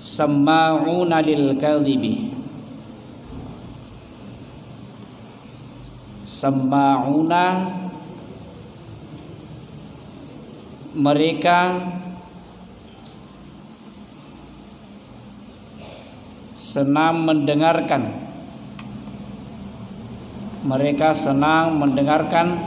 Samma'una lil kadhibi. Samma'una, mereka senang mendengarkan. Mereka senang mendengarkan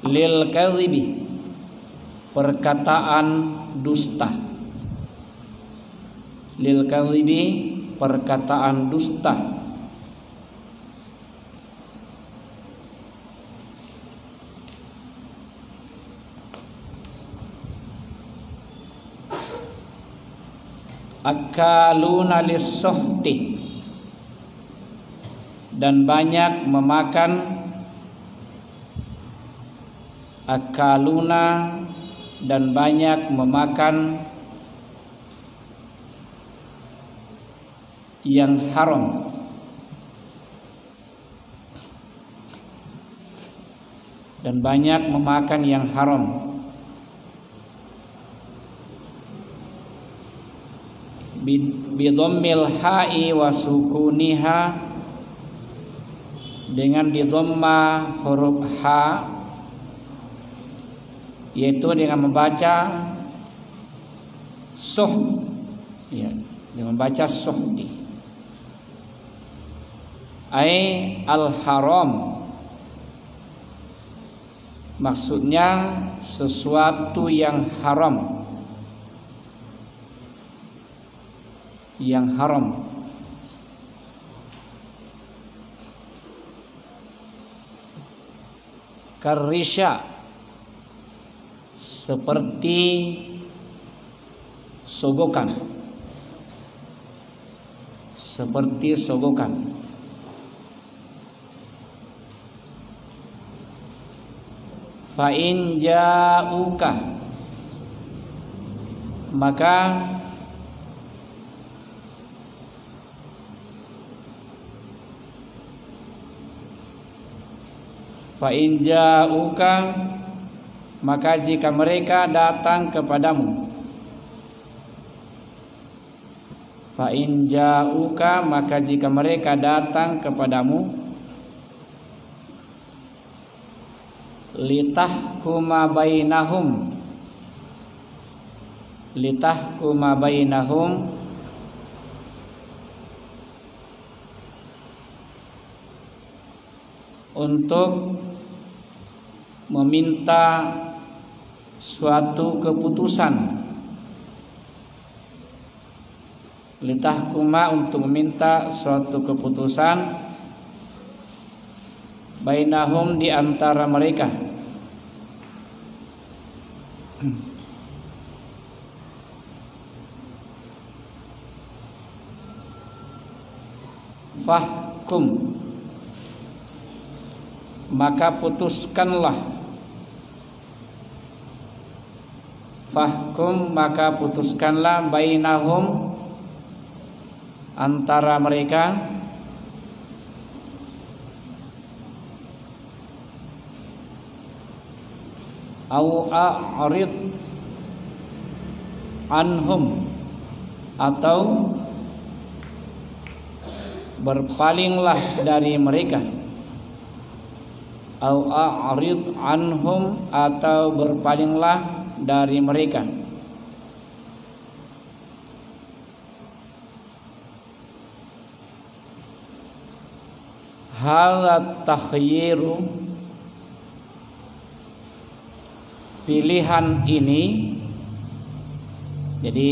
lil kadhibi, perkataan dusta. Lil kadhibi, perkataan dusta. Akaluna lis-suhti, dan banyak memakan. Akaluna, dan banyak memakan yang haram. Dan banyak memakan yang haram. Bidhammil ha'i wa sukuniha, dengan didhamma huruf ha, yaitu dengan membaca suh, ya, dengan membaca suhti. Ai al-haram, maksudnya sesuatu yang haram. Yang haram. Karisya, seperti sogokan. Seperti sogokan. Fa in ja'uka, maka fa in ja'uka, maka jika mereka datang kepadamu. Fa in ja'uka, maka jika mereka datang kepadamu. Litahkuma bainahum, litahkuma bainahum, untuk meminta suatu keputusan. Litahkuma, untuk meminta suatu keputusan. Bainahum, di antara mereka. Fahkum, maka putuskanlah. Fahkum, maka putuskanlah. Bainahum, antara mereka. Au a'rid anhum, atau berpalinglah dari mereka. Au a'rid anhum, atau berpalinglah dari mereka. Hadza takhyiru, pilihan ini. Jadi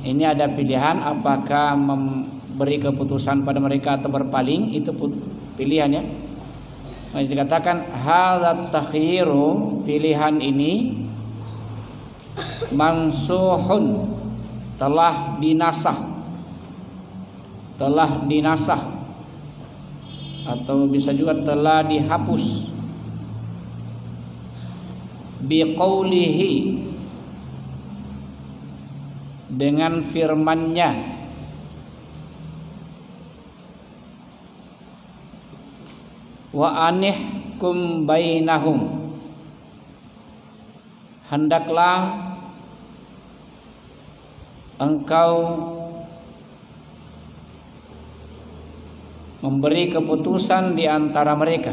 ini ada pilihan, apakah memberi keputusan pada mereka atau berpaling, itu pilihannya. Maka dikatakan hadza takhyiru, pilihan ini mansuhun, telah dinasah. Telah dinasah, atau bisa juga telah dihapus. Biqaulihi, dengan firman-Nya. Wa ihkum bainahum, hendaklah engkau memberi keputusan di antara mereka.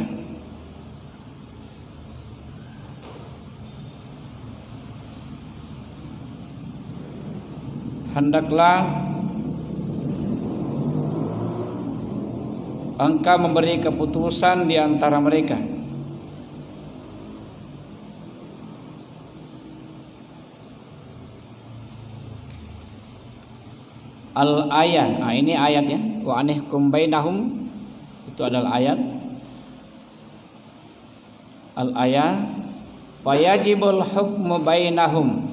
Hendaklah engkau memberi keputusan di antara mereka. Al-ayat, nah ini ayat ya. Wa anihkum bainahum, itu adalah ayat. Al-ayat, fayajibul hukmu bainahum,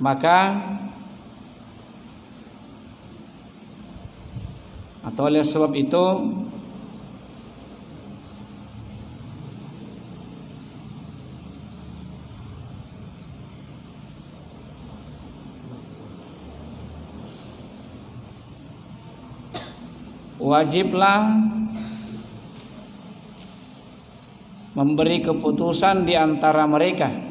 maka atau oleh sebab itu wajiblah memberi keputusan di antara mereka.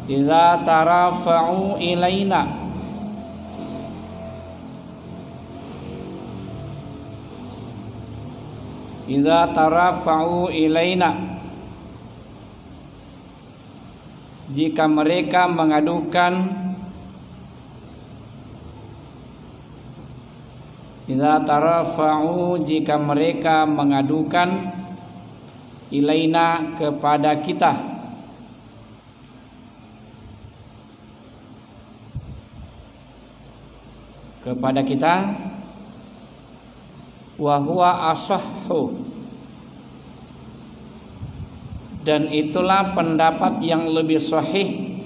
Idza tarafa'u ilaina, idza tarafa'u ilaina, jika mereka mengadukan, idza tarafa'u, jika mereka mengadukan, ilaina, kepada kita, kepada kita, wa huwa ashahhu, dan itulah pendapat yang lebih sahih,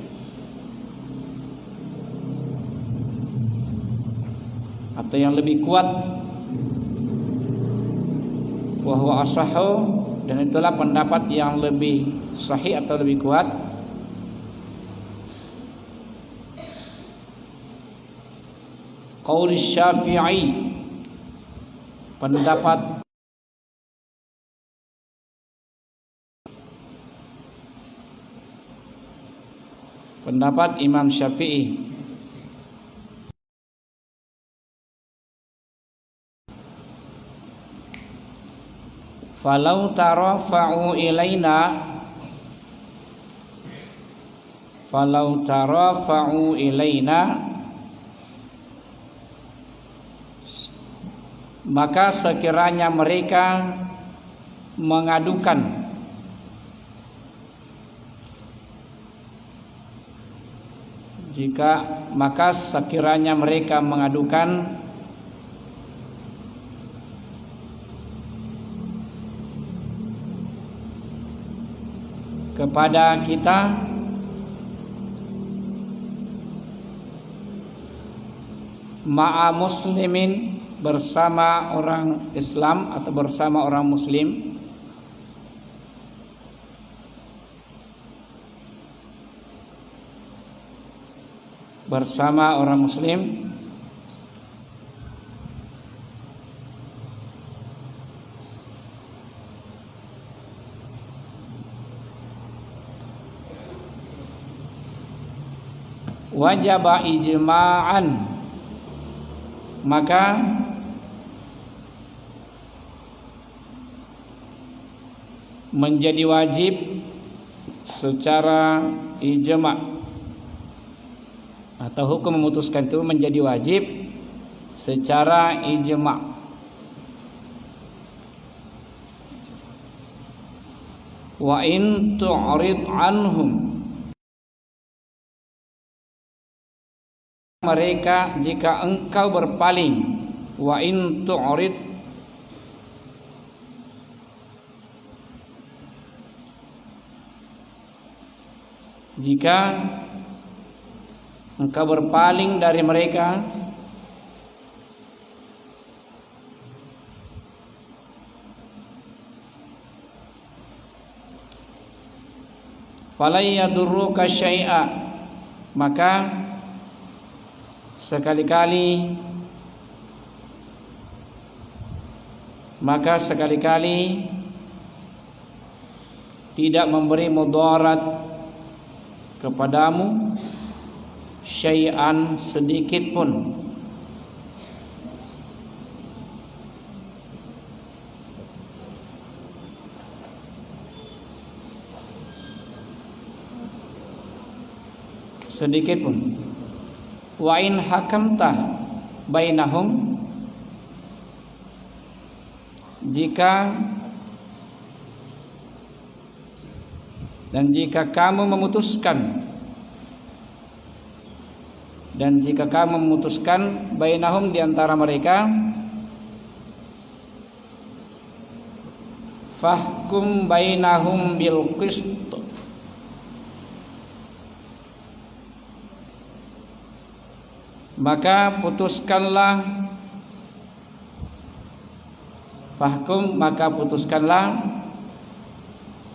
atau yang lebih kuat. Wa huwa ashahhu, dan itulah pendapat yang lebih sahih atau lebih kuat. Qaul Syafi'i, pendapat Imam Syafi'i. Falau tarafa'u ilaina, falau tarafa'u ilaina, maka sekiranya mereka mengadukan, maka sekiranya mereka mengadukan kepada kita, ma'a muslimin, bersama orang Islam atau bersama orang Muslim, bersama orang Muslim, wajaba ijma'an, maka menjadi wajib secara ijma', atau hukum memutuskan itu menjadi wajib secara ijma'. Wa in tu'rid anhum, mereka jika engkau berpaling, wa in tu'rid, jika engkau berpaling dari mereka, falai yadurruka syai'a, maka sekali-kali maka sekali-kali tidak memberi mudarat kepadamu syai'an sedikit pun. Sedikit pun. Wa in hakamta bainahum, jika kamu memutuskan bainahum di antara mereka, fahkum bainahum bil qist, maka putuskanlah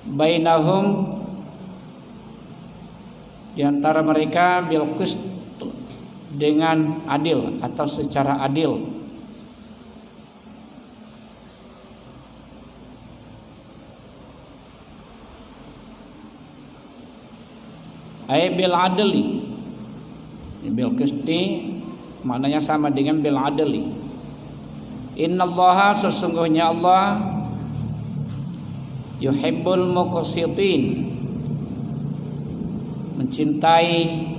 bainahum di antara mereka bil qist, dengan adil atau secara adil. Ay bil adli, bil qisti maknanya sama dengan bil adli. Innallaha, sesungguhnya Allah, yuhibbul muqsitin, mencintai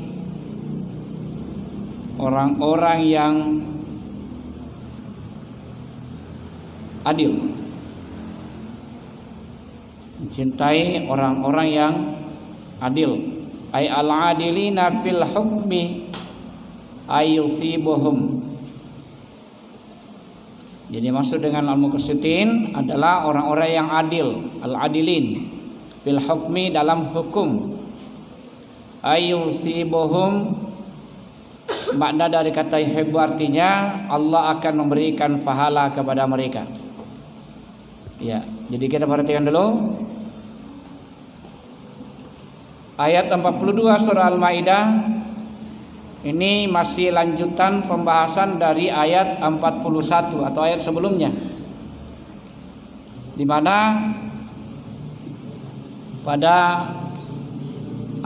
orang-orang yang adil. Mencintai orang-orang yang adil. Ay al-adilina fil hukmi ayusibuhum. Jadi maksud dengan al-muqsitin adalah orang-orang yang adil, al-adilin fil hukmi, dalam hukum. Ayusibuhum, makna dari kata yuhibbu artinya Allah akan memberikan pahala kepada mereka. Ya, jadi kita perhatikan dulu ayat 42 surah Al-Maidah. Ini masih lanjutan pembahasan dari ayat 41 atau ayat sebelumnya, di mana pada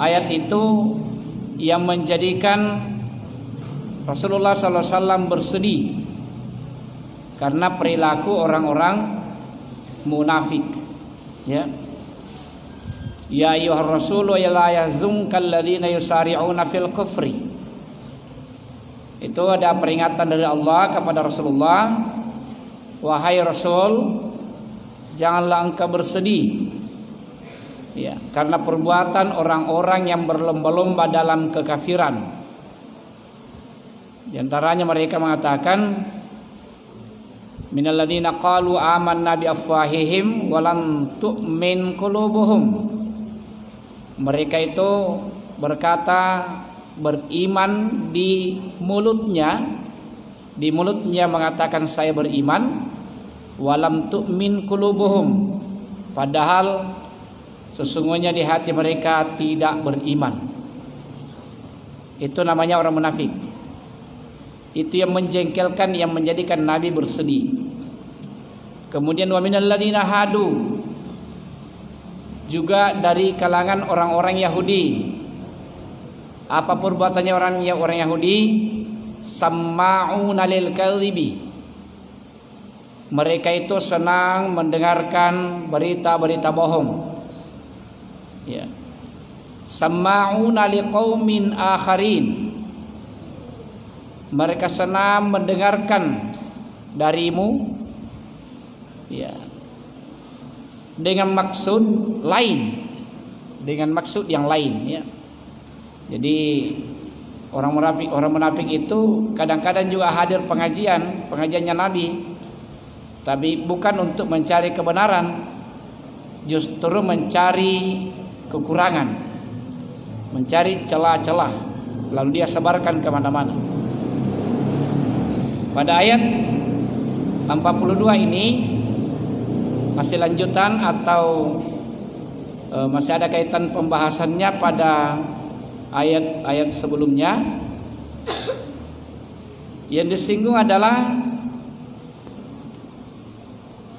ayat itu yang menjadikan Rasulullah SAW bersedih karena perilaku orang-orang munafik. Ya, ya ayyuhar rasulu la yahzunka alladziina yusari'una fil kufri. Itu ada peringatan dari Allah kepada Rasulullah, wahai Rasul, janganlah engkau bersedih, ya, karena perbuatan orang-orang yang berlomba-lomba dalam kekafiran. Di antaranya mereka mengatakan, minal ladzina qalu amanna bi afwahihim wa lam tu'min qulubuhum. Mereka itu berkata, beriman di mulutnya mengatakan saya beriman, walam tu'min qulubuhum, padahal sesungguhnya di hati mereka tidak beriman. Itu namanya orang munafik. Itu yang menjengkelkan, yang menjadikan Nabi bersedih. Kemudian wa minal ladzina hadu, juga dari kalangan orang-orang Yahudi. Apa perbuatannya orang Yahudi? Samma'una lil kadhibi, mereka itu senang mendengarkan berita-berita bohong. Ya. Samma'una liqaumin akharin, mereka senang mendengarkan darimu, ya, dengan maksud lain, dengan maksud yang lain, ya. Jadi orang munafik itu kadang-kadang juga hadir pengajiannya Nabi, tapi bukan untuk mencari kebenaran, justru mencari kekurangan, mencari celah-celah, lalu dia sebarkan kemana-mana. Pada ayat 42 ini masih lanjutan atau masih ada kaitan pembahasannya pada ayat-ayat sebelumnya. Yang disinggung adalah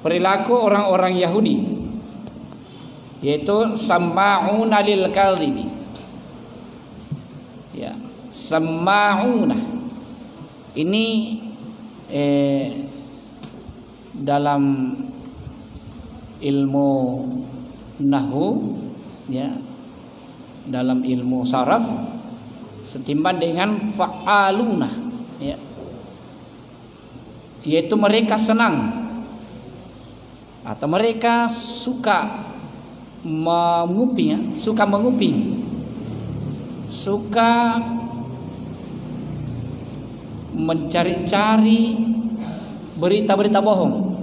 perilaku orang-orang Yahudi, yaitu sama'una lil kadhibi. Ya, sama'una ini dalam ilmu nahwu, ya, dalam ilmu saraf setimbang dengan fa'aluna, ya, yaitu mereka senang atau mereka suka menguping, ya, suka menguping, suka mencari-cari berita-berita bohong.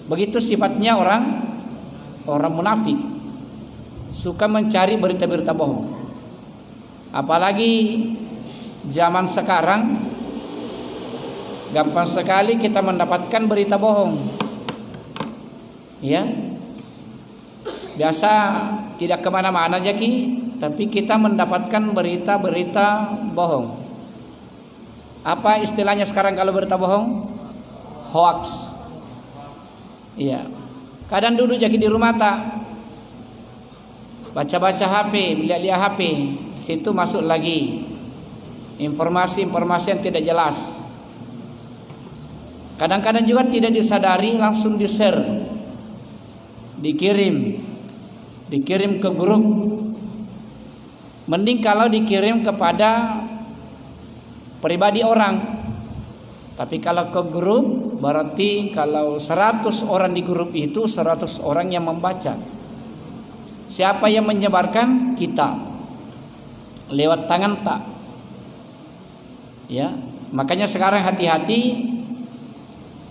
Begitu sifatnya orang munafik, suka mencari berita-berita bohong. Apalagi zaman sekarang gampang sekali kita mendapatkan berita bohong. Ya, biasa tidak kemana-mana Jaki, tapi kita mendapatkan berita-berita bohong. Apa istilahnya sekarang kalau berita bohong? Hoax. Iya. Kadang dulu Jaki di rumah tak baca-baca HP, lihat-lihat HP, situ masuk lagi informasi-informasi yang tidak jelas. Kadang-kadang juga tidak disadari langsung di-share, dikirim ke grup. Mending kalau dikirim kepada pribadi orang. Tapi kalau ke grup, berarti kalau 100 orang di grup itu 100 orang yang membaca. Siapa yang menyebarkan? Kita. Lewat tangan tak. Ya, makanya sekarang hati-hati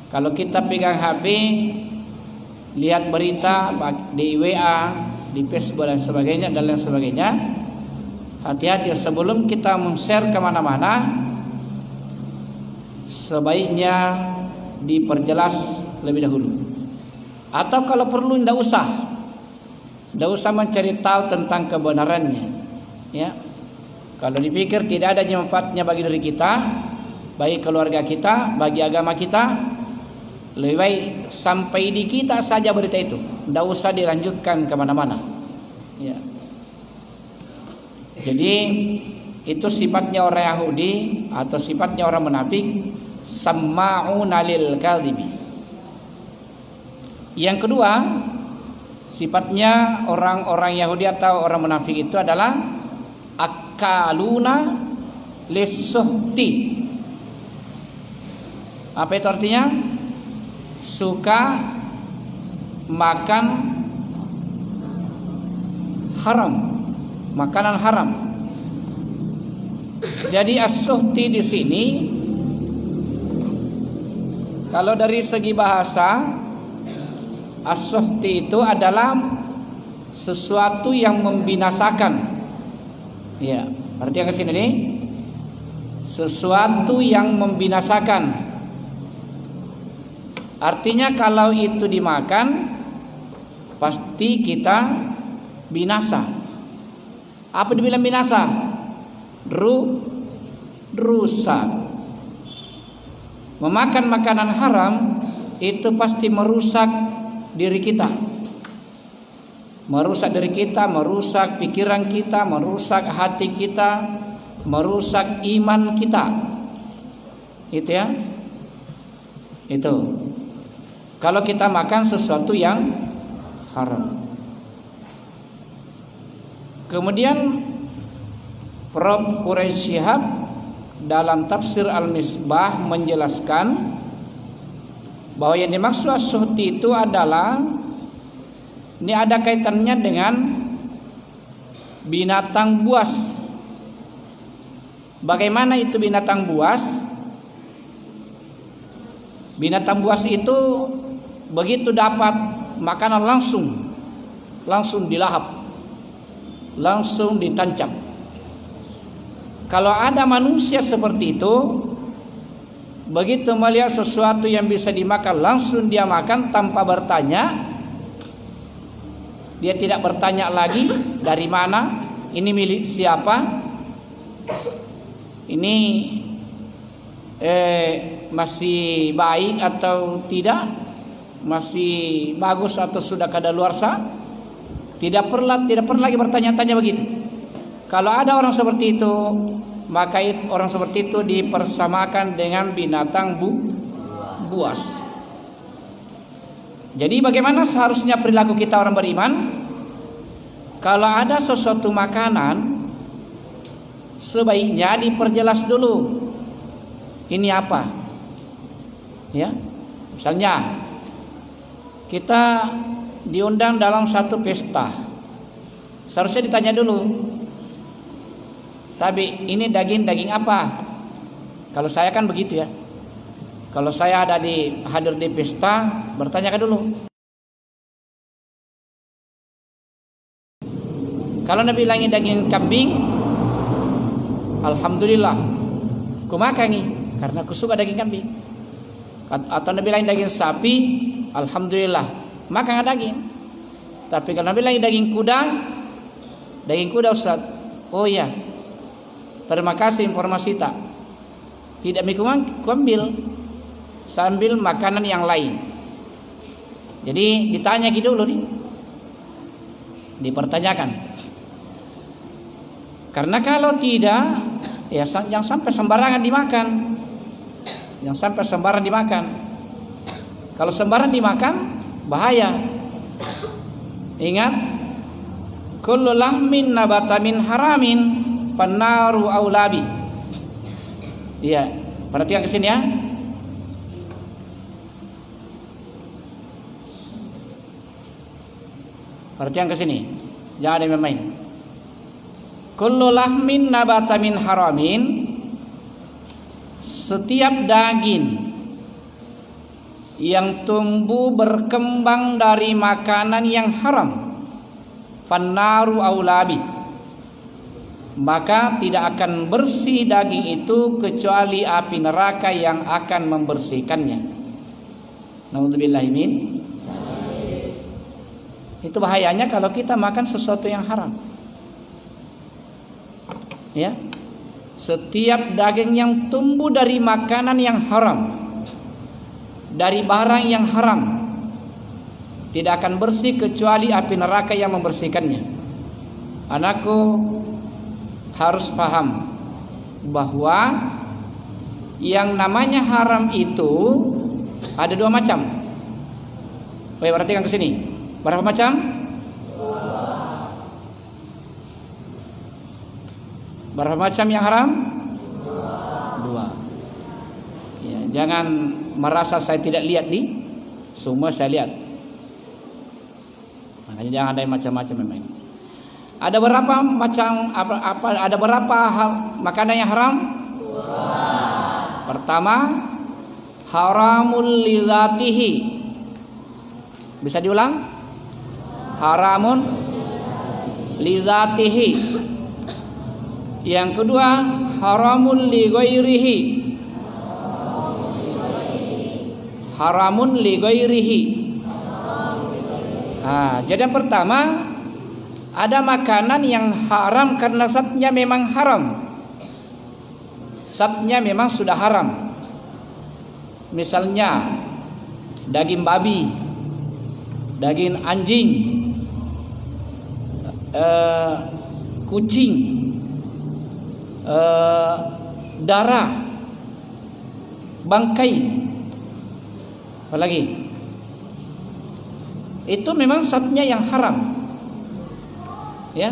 kalau kita pegang HP, lihat berita di WA, di Facebook dan sebagainya dan lain sebagainya. Hati-hati sebelum kita men-share kemana-mana, sebaiknya diperjelas lebih dahulu. Atau kalau perlu tidak usah mencari tahu tentang kebenarannya. Ya, kalau dipikir tidak ada manfaatnya bagi diri kita, bagi keluarga kita, bagi agama kita, lebih baik sampai di kita saja berita itu, tidak usah dilanjutkan kemana-mana. Ya. Jadi itu sifatnya orang Yahudi atau sifatnya orang munafik, sama'una lil kadhibi. Yang kedua, sifatnya orang-orang Yahudi atau orang munafik itu adalah akaluna lisuhti. Apa itu artinya? Suka makan haram, makanan haram. Jadi as-suhti di sini kalau dari segi bahasa, as-suhti itu adalah sesuatu yang membinasakan. Ya, arti yang kesini nih, sesuatu yang membinasakan. Artinya kalau itu dimakan pasti kita binasa. Apa dibilang binasa? Rusak. Memakan makanan haram itu pasti merusak diri kita. Merusak diri kita, merusak pikiran kita, merusak hati kita, merusak iman kita. Itu ya. Itu. Kalau kita makan sesuatu yang haram. Kemudian Prof. Quraisy Shihab dalam tafsir Al-Misbah menjelaskan bahwa yang dimaksud as-suhti itu adalah, ini ada kaitannya dengan binatang buas. Bagaimana itu binatang buas? Binatang buas itu begitu dapat makanan langsung dilahap, langsung ditancap. Kalau ada manusia seperti itu, begitu melihat sesuatu yang bisa dimakan, langsung dia makan tanpa bertanya. Dia tidak bertanya lagi dari mana, ini milik siapa, ini masih baik atau tidak, masih bagus atau sudah kadaluarsa. Tidak perlu lagi bertanya-tanya begitu. Kalau ada orang seperti itu, maka orang seperti itu dipersamakan dengan binatang buas. Jadi bagaimana seharusnya perilaku kita orang beriman? Kalau ada sesuatu makanan, sebaiknya diperjelas dulu. Ini apa? Ya, misalnya kita diundang dalam satu pesta, seharusnya ditanya dulu. Tapi ini daging apa? Kalau saya kan begitu ya. Kalau saya hadir di pesta, bertanya dulu. Kalau Nabi bilang daging kambing, alhamdulillah, ku makan karena ku suka daging kambing. Atau Nabi bilang daging sapi, alhamdulillah, makan daging. Tapi kalau Nabi bilang daging kuda Ustaz, oh ya, terima kasih informasi tak. Tidak ku ambil sambil makanan yang lain. Jadi ditanya gitu dulu nih, dipertanyakan. Karena kalau tidak, ya jangan sampai sembarangan dimakan. Jangan sampai sembarangan dimakan. Kalau sembarangan dimakan, bahaya. Ingat, kullu lahmin nabata min haramin fannaru aulabi. Iya, perhatikan ke sini ya. Perhatikan ke sini. Jangan ada main-main. Kullu lahmin nabata min haramin, setiap daging yang tumbuh berkembang dari makanan yang haram, fannaru aulabi, maka tidak akan bersih daging itu kecuali api neraka yang akan membersihkannya. Naudzubillahi min. Itu bahayanya kalau kita makan sesuatu yang haram. Ya, setiap daging yang tumbuh dari makanan yang haram, dari barang yang haram, tidak akan bersih kecuali api neraka yang membersihkannya. Anakku harus paham bahwa yang namanya haram itu ada dua macam. Baik, perhatikan ke sini. Berapa macam? Berapa macam yang haram? Dua. Ya, jangan merasa saya tidak lihat semua saya lihat. Makanya jangan ada yang macam-macam memang. Ada berapa macam ada berapa hal makanan yang haram? Pertama, haramul lidzatihi. Bisa diulang? Haramun lidzatihi. Yang kedua, haramun li ghairihi. Haramun li ghairihi. Jadi yang pertama, ada makanan yang haram karena zatnya memang haram. Zatnya memang sudah haram. Misalnya daging babi, daging anjing, kucing, darah, bangkai, apalagi itu memang zatnya yang haram. Ya,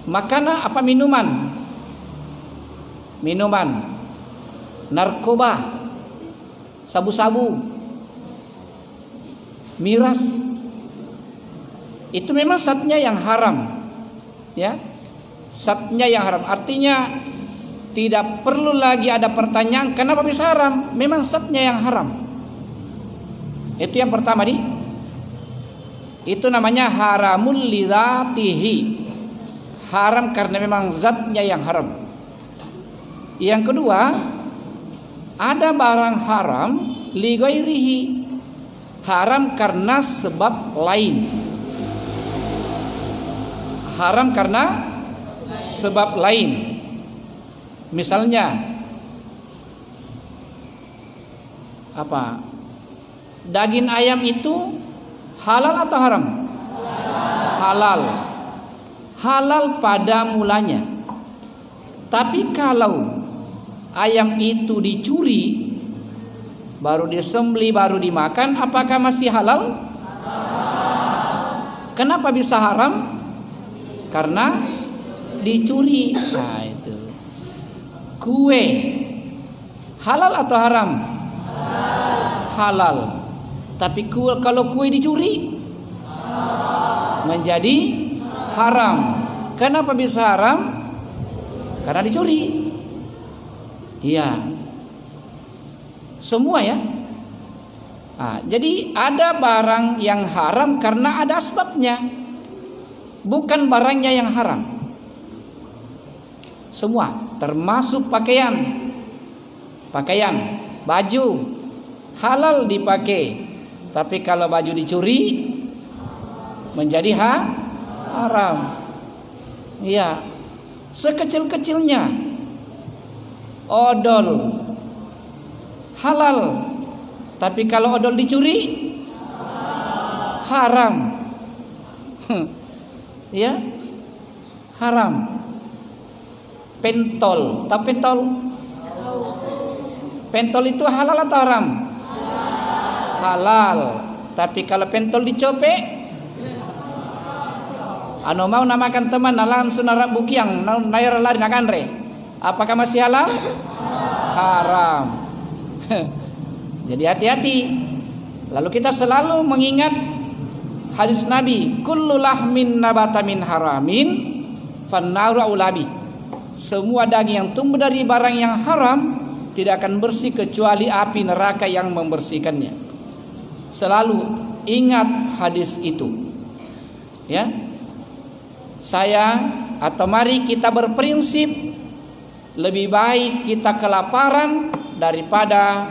makanan apa minuman, narkoba, sabu-sabu, miras, itu memang zatnya yang haram. Ya, zatnya yang haram. Artinya tidak perlu lagi ada pertanyaan kenapa bisa haram. Memang zatnya yang haram. Itu yang pertama itu namanya haramul lidzatihi. Haram karena memang zatnya yang haram. Yang kedua, ada barang haram li ghairihi. Haram karena sebab lain. Haram karena sebab lain. Misalnya apa? Daging ayam itu halal atau haram? Halal. Halal pada mulanya. Tapi kalau ayam itu dicuri, baru disembelih, baru dimakan, apakah masih halal? Kenapa bisa haram? Karena dicuri. Nah itu. Kue halal atau haram? Halal. Tapi kalau kue dicuri menjadi haram. Kenapa bisa haram? Karena dicuri. Iya. Semua ya. Nah, jadi ada barang yang haram karena ada sebabnya, bukan barangnya yang haram. Semua, termasuk pakaian, baju halal dipakai, tapi kalau baju dicuri menjadi haram. Iya, sekecil-kecilnya odol halal, tapi kalau odol dicuri haram. Ya, haram. Pentol, tapi pentol itu halal atau haram? Halal. Tapi kalau pentol dicopek, anu mau namakan teman nalan sunarak bukiang nair lari nakandre, apakah masih halal? Haram. Jadi hati-hati. Lalu kita selalu mengingat hadis Nabi, kullu lahmin nabata min haramin fannaru aulabi. Semua daging yang tumbuh dari barang yang haram tidak akan bersih kecuali api neraka yang membersihkannya. Selalu ingat hadis itu. Ya. Saya atau mari kita berprinsip lebih baik kita kelaparan daripada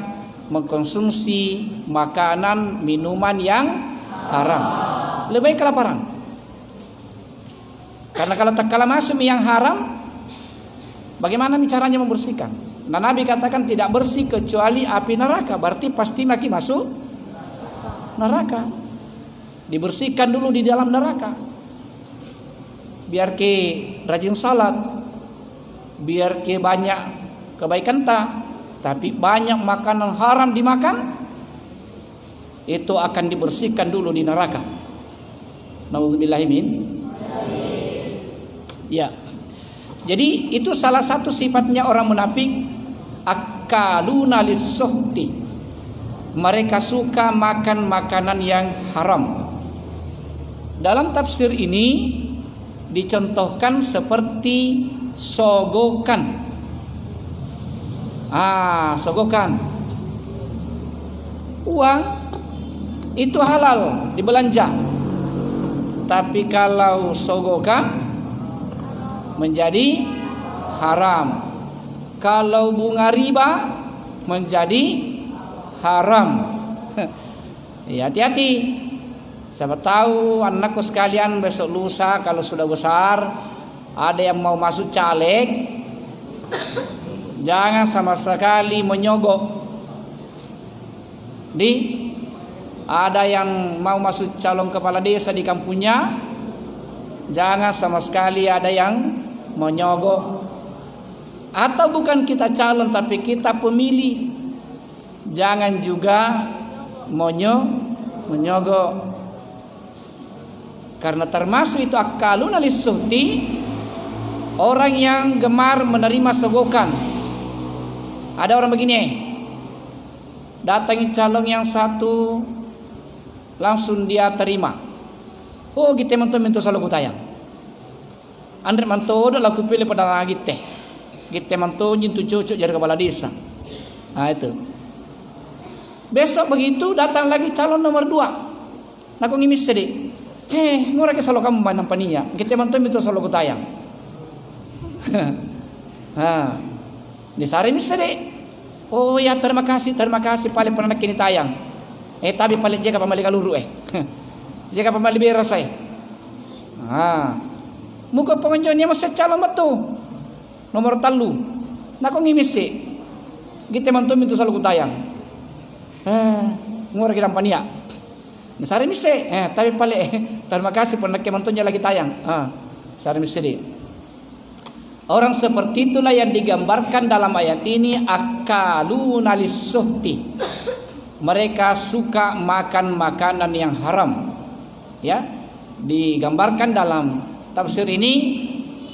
mengkonsumsi makanan minuman yang haram. Lebih baik kelaparan. Karena kalau tak masuk yang haram, bagaimana caranya membersihkan? Nah, Nabi katakan tidak bersih kecuali api neraka. Berarti pasti maki masuk neraka. Dibersihkan dulu di dalam neraka. Biar ke rajin salat, biar ke banyak kebaikan tapi banyak makanan haram dimakan, itu akan dibersihkan dulu di neraka. Nauzubillahi min. Ya. Jadi itu salah satu sifatnya orang munafik, akaluna lis-suhti. Mereka suka makan makanan yang haram. Dalam tafsir ini dicontohkan seperti sogokan. Sogokan. Uang itu halal dibelanja. Tapi kalau sogokan menjadi haram. Kalau bunga riba menjadi haram. Ya, hati-hati. Siapa tahu anakku sekalian besok lusa kalau sudah besar ada yang mau masuk caleg, jangan sama sekali menyogok. Ada yang mau masuk calon kepala desa di kampungnya, jangan sama sekali ada yang menyogok. Atau bukan kita calon tapi kita pemilih, jangan juga menyogok. Karena termasuk itu akaluna lis-suhti, orang yang gemar menerima sogokan. Ada orang begini, datangi calon yang satu, langsung dia terima. Oh, kita mantu selalu kutayang. Andre mantu udah laku pilih pada lagi teh. Kita mantu jintu cucu jadi kepala desa. Nah itu. Besok begitu datang lagi calon nomor 2. Naku ngimis sedih. Ngora ke selalu kamu manam pania. Kita mantu itu selalu kutayang. Di sari misede. Oh ya terima kasih paling pernah kini tayang. Tapi paling jaga pamali kaluru jaga pamali beras muka pengunjungnya masih calon betul nomor talu. Nako ngimisi. Kita mantum itu selalu tayang. Ngurang kita pania. Sari mise, tapi pale terima kasih pernah kemantunya lagi tayang. Sari mise di. Orang seperti itulah yang digambarkan dalam ayat ini, akaluna lis-suhti. Mereka suka makan makanan yang haram. Ya, digambarkan dalam tafsir ini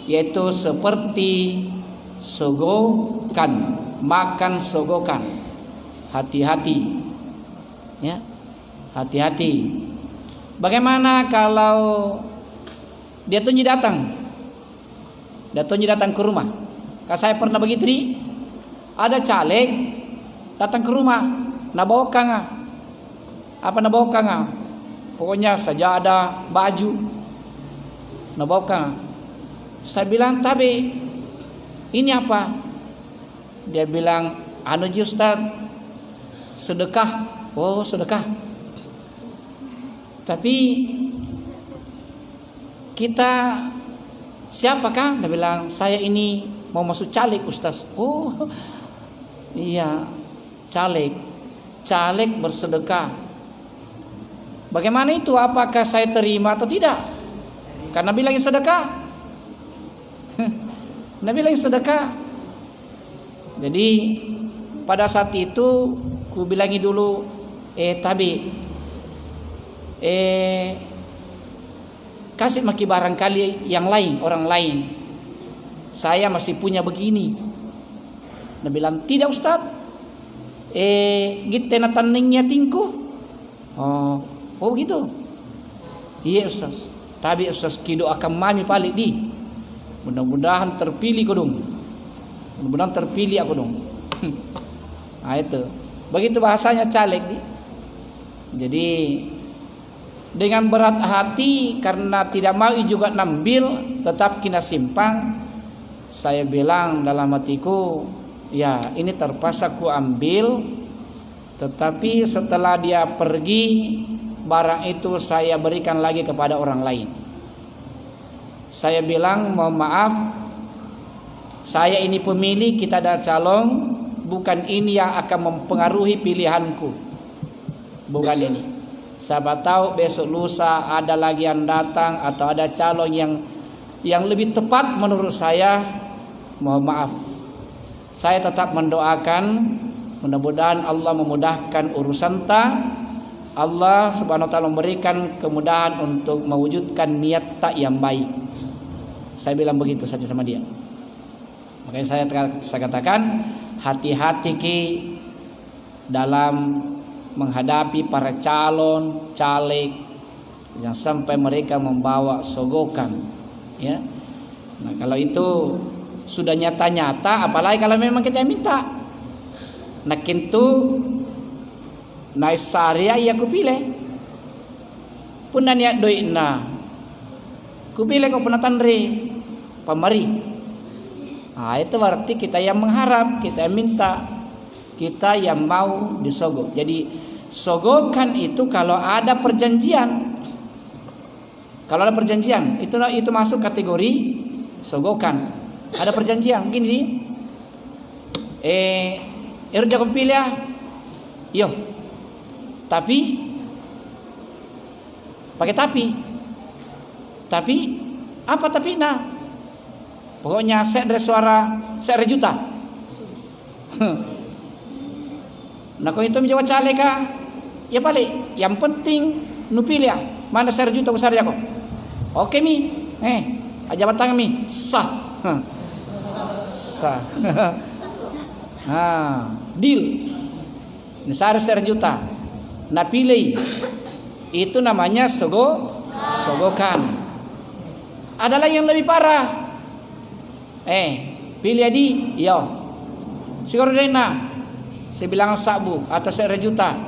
yaitu seperti sogokan, makan sogokan. Hati-hati. Ya. Hati-hati. Bagaimana kalau dia tunjuk datang? Dia tunjuk datang ke rumah. Kalau saya pernah begitu nih, ada caleg datang ke rumah, nabawakan apa nabawakan? Pokoknya sajadah, baju, nabawakan. Saya bilang, tapi ini apa? Dia bilang, anu Ustaz, sedekah. Oh, sedekah. Tapi kita siapakah? Dia bilang, saya ini mau masuk caleg Ustaz. Oh iya, caleg bersedekah. Bagaimana itu? Apakah saya terima atau tidak? Karena bilangnya sedekah. Nabi bilang sedekah. Jadi pada saat itu ku bilangi dulu, kasih maki barangkali yang lain, orang lain. Saya masih punya begini. Dia bilang, tidak Ustaz. Gitu taningnya tingku. Oh gitu. Iya Ustaz. Tapi Ustaz kido akan mami palik di. Mudah-mudahan terpilih aku dong. Mudah-mudahan terpilih aku dong. Nah itu. Begitu bahasanya caleg di. Jadi dengan berat hati karena tidak mau juga nambil, tetap kena simpang. Saya bilang dalam hatiku, ya ini terpaksa ku ambil. Tetapi setelah dia pergi, barang itu saya berikan lagi kepada orang lain. Saya bilang, mohon maaf, saya ini pemilih, kita ada calon, bukan ini yang akan mempengaruhi pilihanku. Bukan ini. Siapa tahu besok lusa ada lagi yang datang atau ada calon yang lebih tepat menurut saya. Mohon maaf. Saya tetap mendoakan mudah-mudahan Allah memudahkan urusan ta. Allah Subhanahu wa taala memberikan kemudahan untuk mewujudkan niat tak yang baik. Saya bilang begitu saja sama dia. Makanya saya katakan hati-hati ki dalam menghadapi para calon caleg yang sampai mereka membawa sogokan, ya. Nah kalau itu sudah nyata-nyata, apalagi kalau memang kita minta. Nah kintu naik syariah ya ku pilih. Pun niat doina. Ku pilih kau pernah tandri pamari. Nah itu berarti kita yang mengharap, kita yang minta, kita yang mau disogok. Jadi sogokan itu kalau ada perjanjian. Kalau ada perjanjian, itu masuk kategori sogokan. Ada perjanjian gini. Irja kau pilih ya. Yo. Tapi pakai tapi apa tapi nah pokoknya saya dari suara saya juta. Nah kau itu menjawab caleg kah? Ya balik. Yang penting nu pilih ya. Mana saya juta besar ya kok? Oke mi. Aja batang mi sah. Sah. Deal. Besar juta. Nah pilih. Itu namanya sogokan. Adalah yang lebih parah. Pilih adi, yo. Siguro na. Saya bilang sabu atau 1 juta.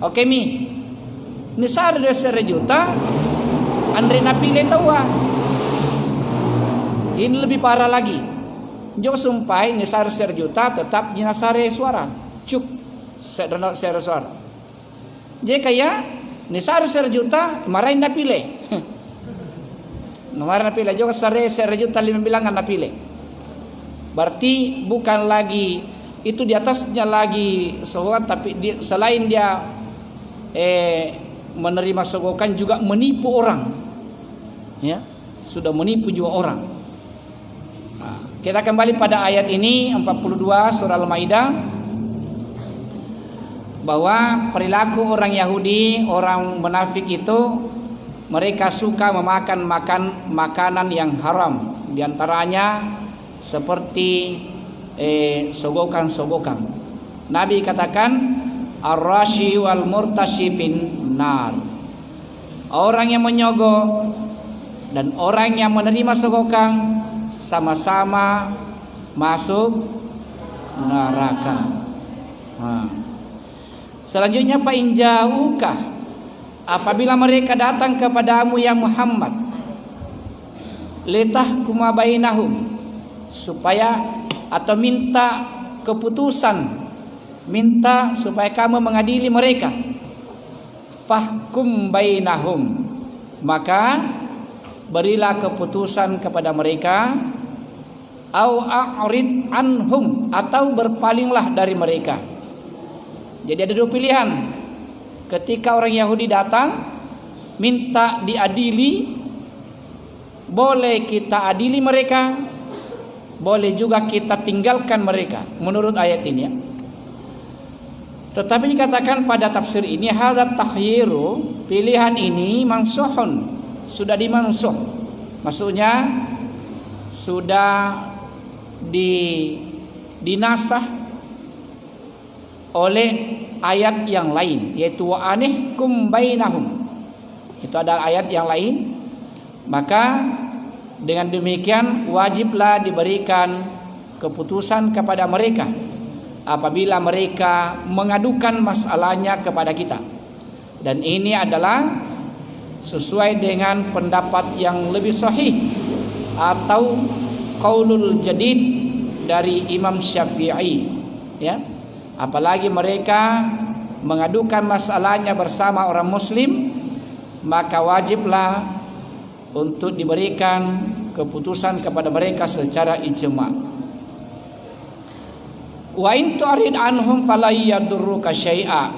Oke mi. Ini sar dari 1 juta. Andre na pilih tahu ah. Ini lebih parah lagi. Jo sumpai ini sar 1 juta tetap jinasare suara. Cuk. Saya suara. Jadi kayak ini sar 1 juta marahin na pilih. Nomor na pilih juga sare 1 juta 5 bilangan na pilih. Berarti bukan lagi itu di atasnya lagi sogokan, tapi selain dia menerima sogokan juga menipu orang, ya, sudah menipu juga orang. Nah, kita kembali pada ayat ini 42 surah Al-Maidah, bahwa perilaku orang Yahudi, orang munafik itu mereka suka memakan makanan yang haram, di antaranya seperti sogokan. Nabi katakan ar-rashi wal murtashi fin nar. Orang yang menyogok dan orang yang menerima sogokan sama-sama masuk neraka. Nah. Selanjutnya fa in ja'uka, apabila mereka datang kepadamu ya Muhammad, litahkuma bainahum, supaya atau minta keputusan, minta supaya kamu mengadili mereka, fahkum bainahum, maka berilah keputusan kepada mereka, au a'rid anhum, atau berpalinglah dari mereka. Jadi ada dua pilihan. Ketika orang Yahudi datang minta diadili, boleh kita adili mereka, boleh juga kita tinggalkan mereka, menurut ayat ini, ya. Tetapi dikatakan pada tafsir ini, hadzat takhyiru, pilihan ini mansuhun, sudah dimansuh. Maksudnya sudah dinasah oleh ayat yang lain, yaitu wa anihkum bainahum. Itu adalah ayat yang lain. Maka dengan demikian wajiblah diberikan keputusan kepada mereka apabila mereka mengadukan masalahnya kepada kita. Dan ini adalah sesuai dengan pendapat yang lebih sahih atau qaulul jadid dari Imam Syafi'i, ya. Apalagi mereka mengadukan masalahnya bersama orang muslim, maka wajiblah untuk diberikan keputusan kepada mereka secara ijma'. Wa in tu'rid anhum fala yadurruka syai'a,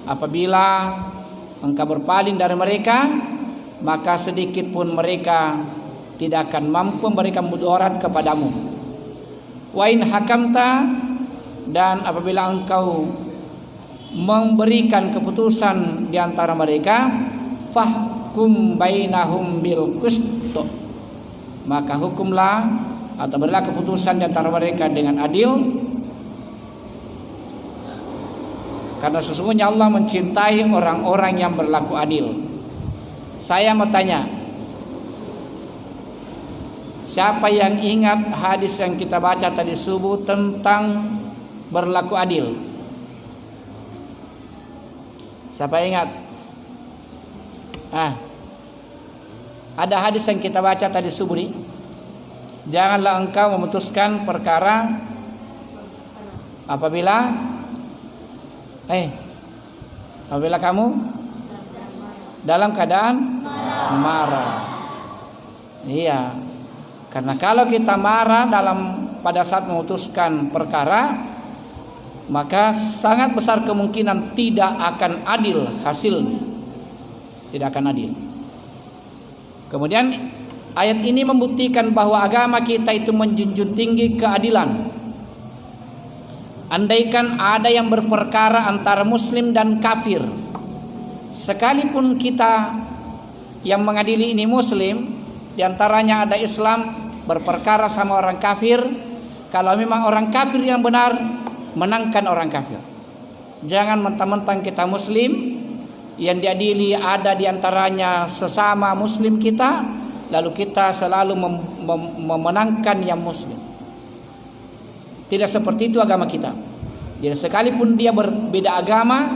apabila engkau berpaling dari mereka, maka sedikit pun mereka tidak akan mampu memberikan mudarat kepadamu. Wa in hakamta, dan apabila engkau memberikan keputusan di antara mereka, fahkum bainahum bil qist, maka hukumlah atau berilah keputusan di antara mereka dengan adil, karena sesungguhnya Allah mencintai orang-orang yang berlaku adil. Saya mau tanya, siapa yang ingat hadis yang kita baca tadi subuh tentang berlaku adil? Siapa ingat? Ada hadis yang kita baca tadi subuh nih. Janganlah engkau memutuskan perkara apabila kamu dalam keadaan marah. Iya. Karena kalau kita marah pada saat memutuskan perkara, maka sangat besar kemungkinan tidak akan adil hasilnya. Tidak akan adil. Kemudian ayat ini membuktikan bahwa agama kita itu menjunjung tinggi keadilan. Andaikan ada yang berperkara antara muslim dan kafir, sekalipun kita yang mengadili ini muslim, di antaranya ada Islam berperkara sama orang kafir, kalau memang orang kafir yang benar, menangkan orang kafir. Jangan mentang-mentang kita muslim, yang diadili ada di antaranya sesama muslim kita, lalu kita selalu memenangkan yang muslim. Tidak seperti itu agama kita. Jadi sekalipun dia berbeda agama,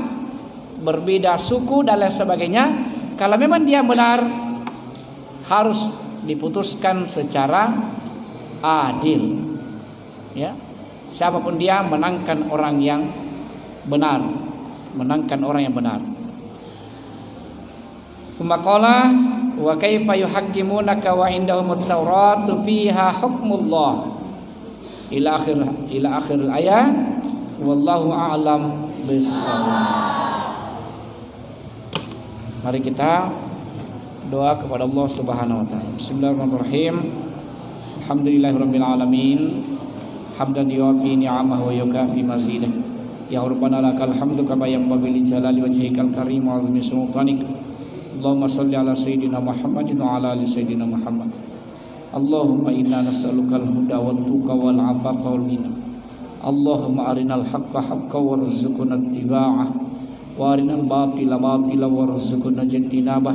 berbeda suku dan lain sebagainya, kalau memang dia benar, harus diputuskan secara adil, ya. Siapapun dia, menangkan orang yang benar, menangkan orang yang benar. Tsumma qala wa kaifa yuhakkimunaka wa indahumut tauratu fiha hukmullah ila akhir ayat. Wallahu a'lam bishawab. Mari kita doa kepada Allah Subhanahu wa taala. Bismillahirrahmanirrahim. Alhamdulillahirabbil alamin. Hamdan yuwafi ni'amahu wa yukafi mazidah. Ya Rabbana lakal hamdu kama yanbaghi li jalali wajhikal karim wa azmi sultanik. Allahumma shalli ala sayyidina Muhammadin wa ala ali sayyidina Muhammad. Allahumma inna nas'alukal huda wat tuqa wal afafa wal ghina. Allahumma arinal haqqa haqqan warzuqna ittiba'ah wa arinal batila batila warzuqna ijtinabah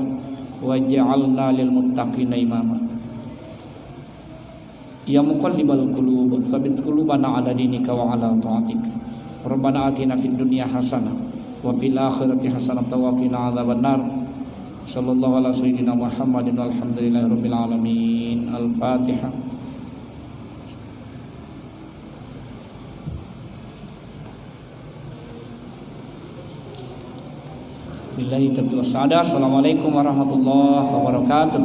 waj'alna lil muttaqina imama. Ya muqallibal qulub tsabbit qulubana ala dinika wa ala ta'atik. Rabbana atina fid dunya hasanah wa fil akhirati hasanah wa qina adzabannar. Sallallahu ala sayyidina Muhammadin walhamdulillahirabbil alamin. Al-Fatihah. Billahi taufiq. Assalamualaikum warahmatullahi wabarakatuh.